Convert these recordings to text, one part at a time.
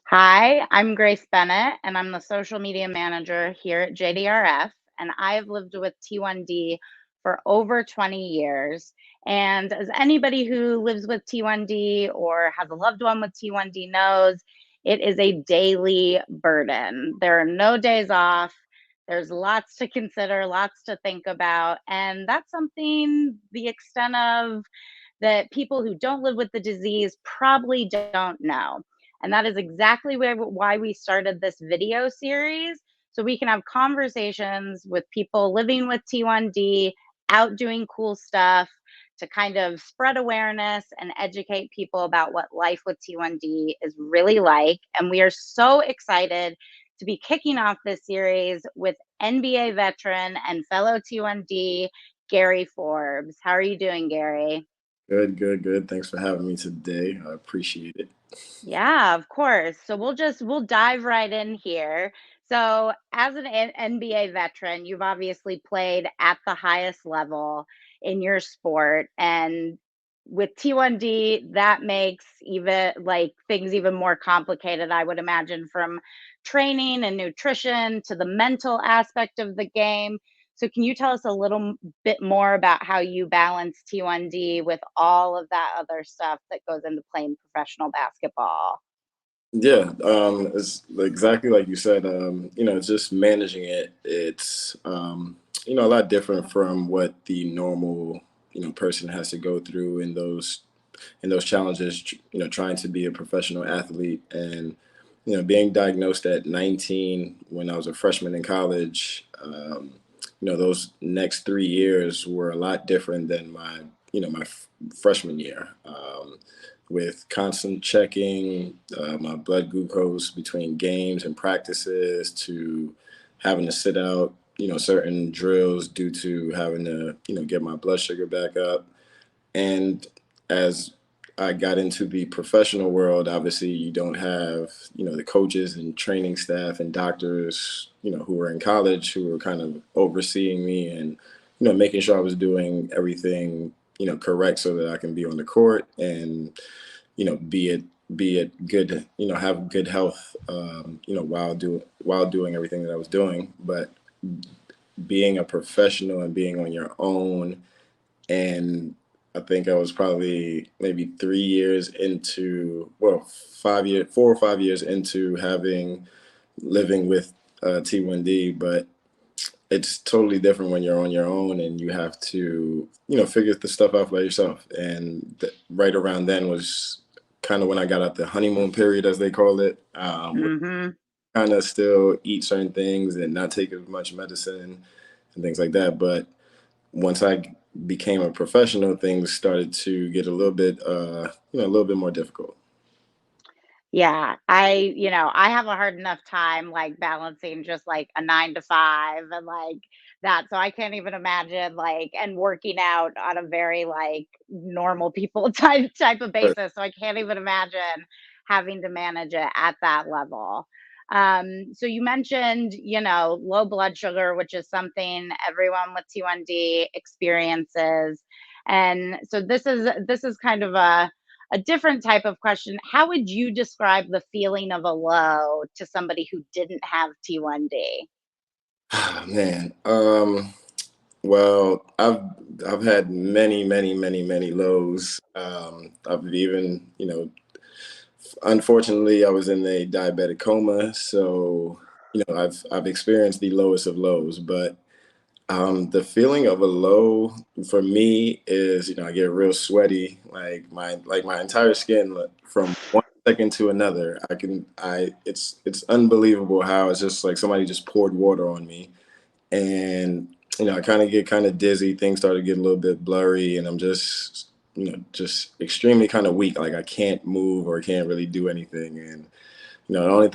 Hi, I'm Grace Bennett, and I'm the social media manager here at JDRF. And I've lived with T1D for over 20 years. And as anybody who lives with T1D or has a loved one with T1D knows, it is a daily burden. There are no days off. There's lots to consider, lots to think about. And that's something the extent of that people who don't live with the disease probably don't know. And that is exactly why we started this video series. So we can have conversations with people living with T1D, out doing cool stuff to kind of spread awareness and educate people about what life with T1D is really like. And we are so excited to be kicking off this series with NBA veteran and fellow T1D, Gary Forbes. How are you doing, Gary? Good, good, good. Thanks for having me today. I appreciate it. Yeah, of course. So we'll dive right in here. So as an NBA veteran, you've obviously played at the highest level in your sport, and with T1D that makes even like things even more complicated, I would imagine, from training and nutrition to the mental aspect of the game. So can you tell us a little bit more about how you balance T1D with all of that other stuff that goes into playing professional basketball? Yeah, it's exactly like you said. Just managing it. It's a lot different from what the normal person has to go through in those challenges. Trying to be a professional athlete and being diagnosed at 19 when I was a freshman in college. Those next 3 years were a lot different than my freshman year. With constant checking my blood glucose between games and practices to having to sit out, certain drills due to having to, get my blood sugar back up. And as I got into the professional world, obviously you don't have, the coaches and training staff and doctors, who were in college who were kind of overseeing me and, making sure I was doing everything, correct so that I can be on the court and, be it good, have good health, while doing everything that I was doing. But being a professional and being on your own, and I think I was probably maybe 3 years into, well, 5 year, 4 or 5 years into having living with T1D, but it's totally different when you're on your own and you have to, figure the stuff out by yourself. And right around then was kind of when I got out the honeymoon period, as they call it. Mhm. Kind of still eat certain things and not take as much medicine and things like that. But once I became a professional, things started to get a little bit more difficult. Yeah, I have a hard enough time, like, balancing just, like, a 9 to 5 and, like, that, so I can't even imagine, like and working out on a very, like, normal people type of But basis, so I can't even imagine having to manage it at that level. So you mentioned, low blood sugar, which is something everyone with T1D experiences, and so this is kind of a different type of question. How would you describe the feeling of a low to somebody who didn't have T1D? man, well, I've had many, many, many, many lows. I've even, unfortunately, I was in a diabetic coma, so I've experienced the lowest of lows. But the feeling of a low for me is, I get real sweaty, like my entire skin, like, from one second to another. It's unbelievable how it's just like somebody just poured water on me, and I kind of get kind of dizzy. Things start to get a little bit blurry, and I'm just extremely kind of weak. Like I can't move or can't really do anything, and the only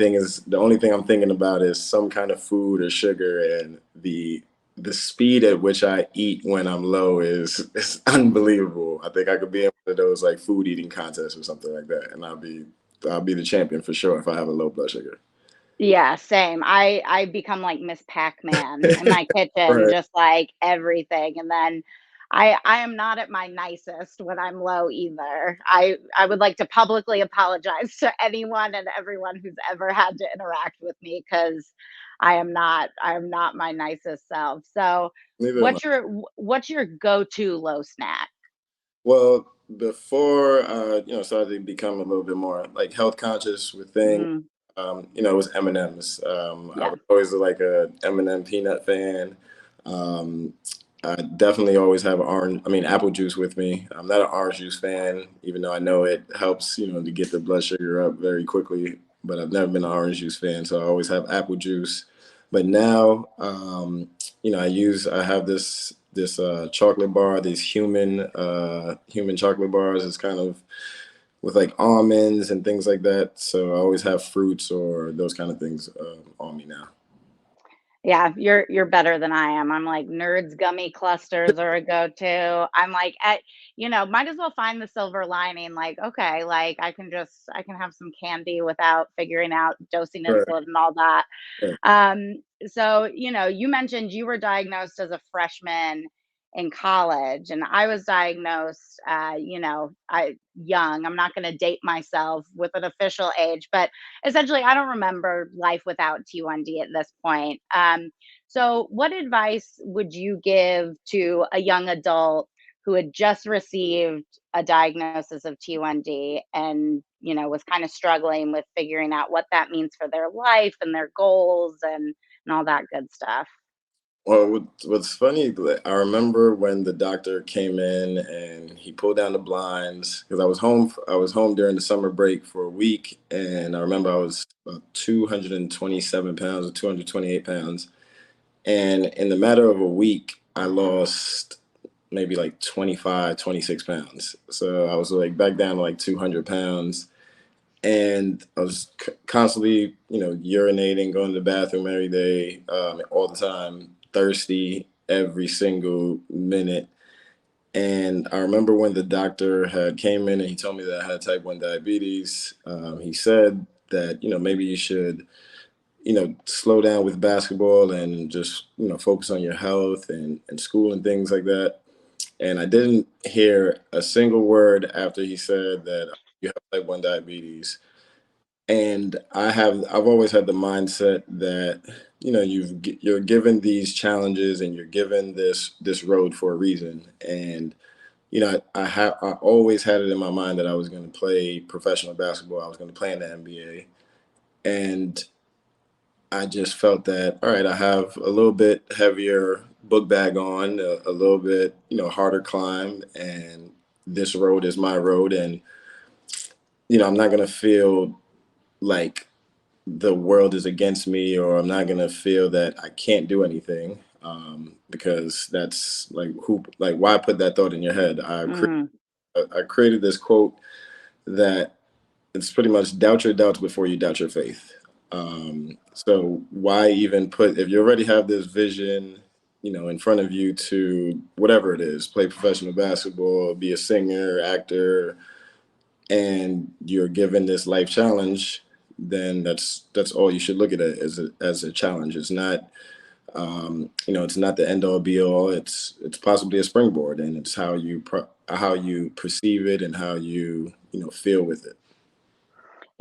thing I'm thinking about is some kind of food or sugar, and the speed at which I eat when I'm low is unbelievable. I think I could be in one of those like food eating contests or something like that, and I'll be the champion for sure if I have a low blood sugar. Yeah, same. I become like Miss Pac-Man in my kitchen, Right. just like everything. And then I am not at my nicest when I'm low either. I would like to publicly apologize to anyone and everyone who's ever had to interact with me because I am not my nicest self. So, Neither am I. what's your go-to low snack? Well, before started to become a little bit more like health conscious with things, Mm, it was M&Ms. I yeah. was always like a M&M peanut fan. Um, I definitely always have apple juice with me. I'm not an orange juice fan, even though I know it helps, to get the blood sugar up very quickly. But I've never been an orange juice fan, so I always have apple juice. But now, I have this chocolate bar, these human chocolate bars. It's kind of with like almonds and things like that. So I always have fruits or those kind of things on me now. Yeah, you're better than I am. I'm like nerds gummy clusters are a go-to. I'm like might as well find the silver lining. Like, okay, like I can have some candy without figuring out dosing Right, insulin and all that. right. So, you mentioned you were diagnosed as a freshman in college, and I was diagnosed, I young. I'm not going to date myself with an official age, but essentially, I don't remember life without T1D at this point. So, what advice would you give to a young adult who had just received a diagnosis of T1D and was kind of struggling with figuring out what that means for their life and their goals and all that good stuff? Well, what's funny, like, I remember when the doctor came in and he pulled down the blinds because I was home. I was home during the summer break for a week, and I remember I was about 227 pounds or 228 pounds, and in the matter of a week, I lost maybe like 25, 26 pounds. So I was like back down to like 200 pounds, and I was constantly, urinating, going to the bathroom every day, all the time, thirsty every single minute. And I remember when the doctor had came in and he told me that I had type 1 diabetes. He said that, maybe you should, slow down with basketball and just, focus on your health and school and things like that. And I didn't hear a single word after he said that you have type 1 diabetes. And I've always had the mindset that you're given these challenges and you're given this road for a reason. And I always had it in my mind that I was going to play professional basketball. I was going to play in the NBA, and I just felt that, all right, I have a little bit heavier book bag on, a little bit harder climb, and this road is my road. And I'm not going to feel like the world is against me, or I'm not gonna feel that I can't do anything, because that's like why put that thought in your head? Mm, I created this quote that it's pretty much doubt your doubts before you doubt your faith. So why even put if you already have this vision, in front of you to whatever it is, play professional basketball, be a singer, actor, and you're given this life challenge, then that's all you should look at it as a challenge. It's not it's not the end all be all. It's possibly a springboard, and it's how you perceive it and how you feel with it.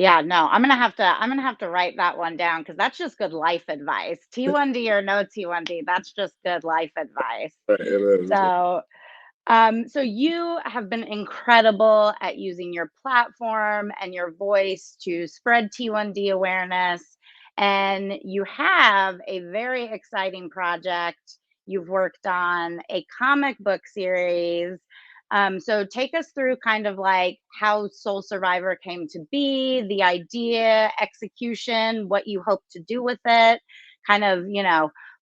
yeah, no, I'm gonna have to write that one down because that's just good life advice. T1D or no T1D, that's just good life advice. Right, it is. So, so you have been incredible at using your platform and your voice to spread T1D awareness. And you have a very exciting project. You've worked on a comic book series. So take us through kind of like how Soul Survivor came to be, the idea, execution, what you hope to do with it, kind of,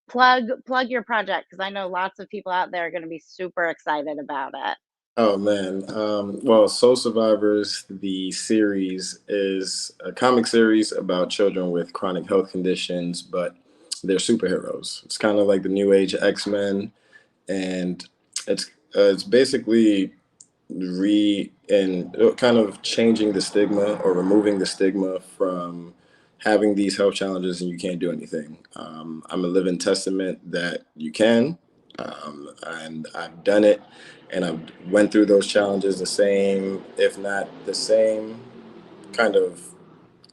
plug your project because I know lots of people out there are going to be super excited about it. Oh man. Well, Soul Survivors, the series is a comic series about children with chronic health conditions, but they're superheroes. It's kind of like the new age X-Men, and it's basically kind of changing the stigma or removing the stigma from having these health challenges and you can't do anything. I'm a living testament that you can. And I've done it, and I've went through those challenges the same, if not the same, kind of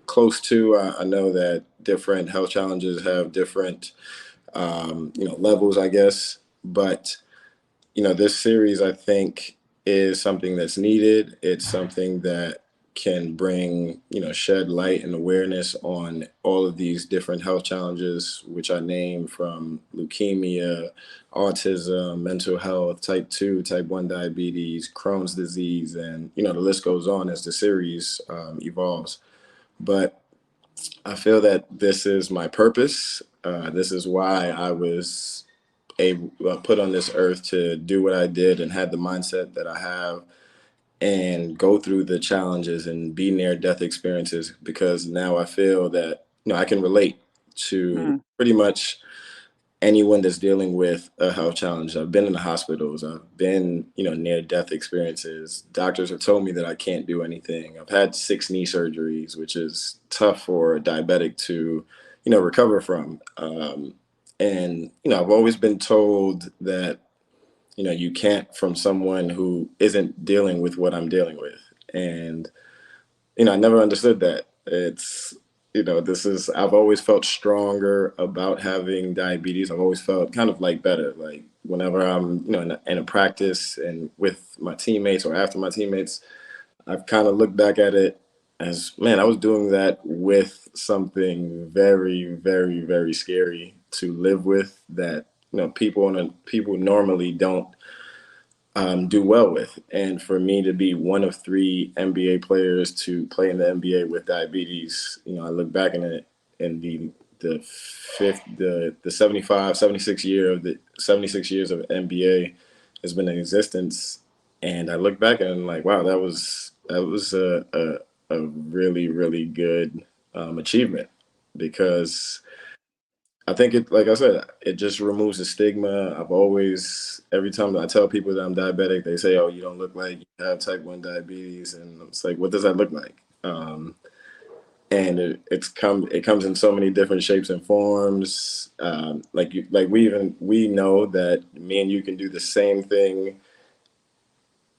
close to. I know that different health challenges have different, levels, I guess. But this series, I think, is something that's needed. It's something that can bring, shed light and awareness on all of these different health challenges, which I name from leukemia, autism, mental health, type 2, type 1 diabetes, Crohn's disease, and, the list goes on as the series evolves. But I feel that this is my purpose. This is why I was put on this earth to do what I did and had the mindset that I have and go through the challenges and be near death experiences, because now I feel that I can relate to Mm. pretty much anyone that's dealing with a health challenge. I've been in the hospitals. I've been, near death experiences. Doctors have told me that I can't do anything. I've had 6 knee surgeries, which is tough for a diabetic to, recover from. And, I've always been told that, you can't, from someone who isn't dealing with what I'm dealing with. And, I never understood that. I've always felt stronger about having diabetes. I've always felt kind of like better. Like whenever I'm, in a practice and with my teammates or after my teammates, I've kind of looked back at it as, man, I was doing that with something very, very, very scary to live with, that, people normally don't do well with. And for me to be one of 3 NBA players to play in the NBA with diabetes, I look back in it in the fifth, the 76 years of NBA has been in existence. And I look back and I'm like, wow, that was a really, really good achievement, because I think it, like I said, it just removes the stigma. Every time I tell people that I'm diabetic, they say, "Oh, you don't look like you have type 1 diabetes," and it's like, what does that look like? And it comes in so many different shapes and forms. We know that me and you can do the same thing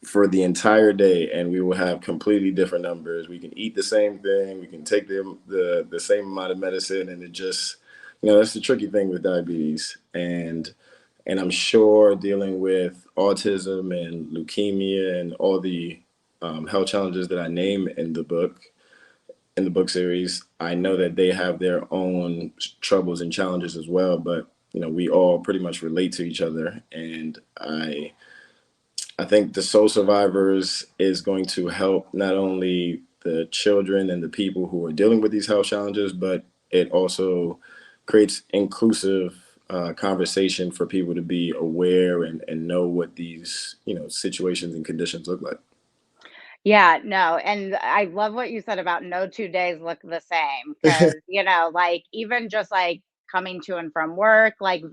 for the entire day, and we will have completely different numbers. We can eat the same thing, we can take the same amount of medicine, and it just, that's the tricky thing with diabetes. And I'm sure dealing with autism and leukemia and all the health challenges that I name in the book series, I know that they have their own troubles and challenges as well. But we all pretty much relate to each other, and I think the Soul Survivors is going to help not only the children and the people who are dealing with these health challenges, but it also creates inclusive conversation for people to be aware and know what these, situations and conditions look like. Yeah, no, and I love what you said about no 2 days look the same, because like, even just, like, coming to and from work, like,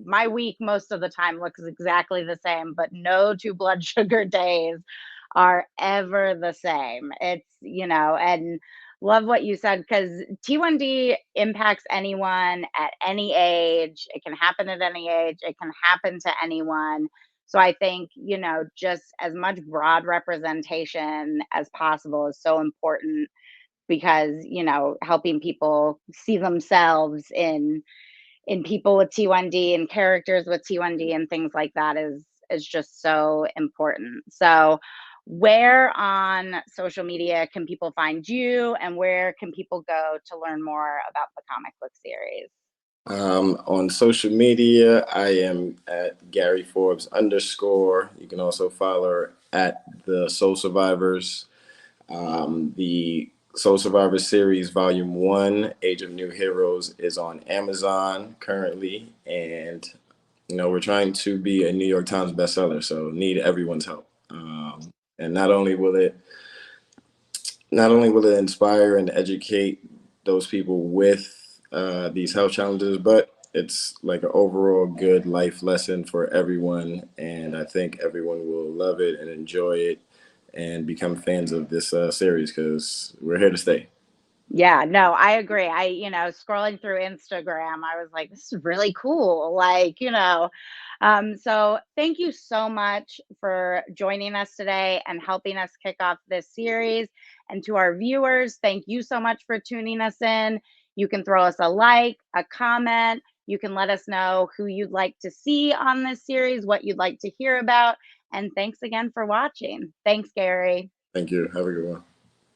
my week most of the time looks exactly the same, but no 2 blood sugar days are ever the same. And love what you said, because T1D impacts anyone at any age. It can happen at any age. It can happen to anyone. So I think, just as much broad representation as possible is so important, because, helping people see themselves in people with T1D and characters with T1D and things like that is just so important. So where on social media can people find you, and where can people go to learn more about the comic book series? On social media, I am at Gary Forbes _. You can also follow at the Soul Survivors. The Soul Survivor series, Volume 1, Age of New Heroes, is on Amazon currently. And, we're trying to be a New York Times bestseller, so need everyone's help. And not only will it inspire and educate those people with these health challenges, but it's like an overall good life lesson for everyone. And I think everyone will love it and enjoy it and become fans of this series, because we're here to stay. Yeah, no, I agree. Scrolling through Instagram, I was like, this is really cool. So thank you so much for joining us today and helping us kick off this series. And to our viewers, thank you so much for tuning us in. You can throw us a like, a comment. You can let us know who you'd like to see on this series, what you'd like to hear about. And thanks again for watching. Thanks, Gary. Thank you. Have a good one.